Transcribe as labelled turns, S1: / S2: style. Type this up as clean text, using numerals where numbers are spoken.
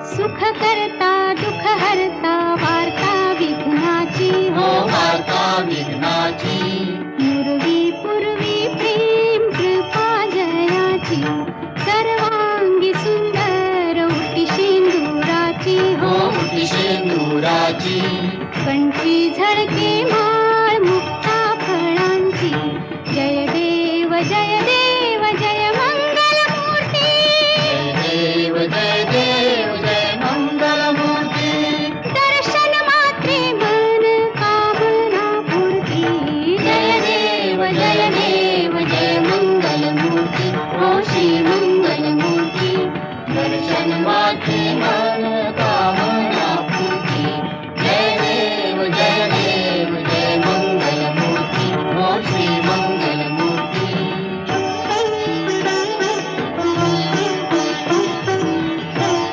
S1: सुख करता दुःख हरता वार्ता विघ्नाची
S2: हो वार्ता विघ्नाची
S1: पूर्वी पूर्वी प्रेम कृपा जयाची सर्वांगी सुंदर उटी शेंदुराची
S2: हो उटी शेंदुराची
S1: कंठी झळके माळ मुक्ता फळांची जय देव जय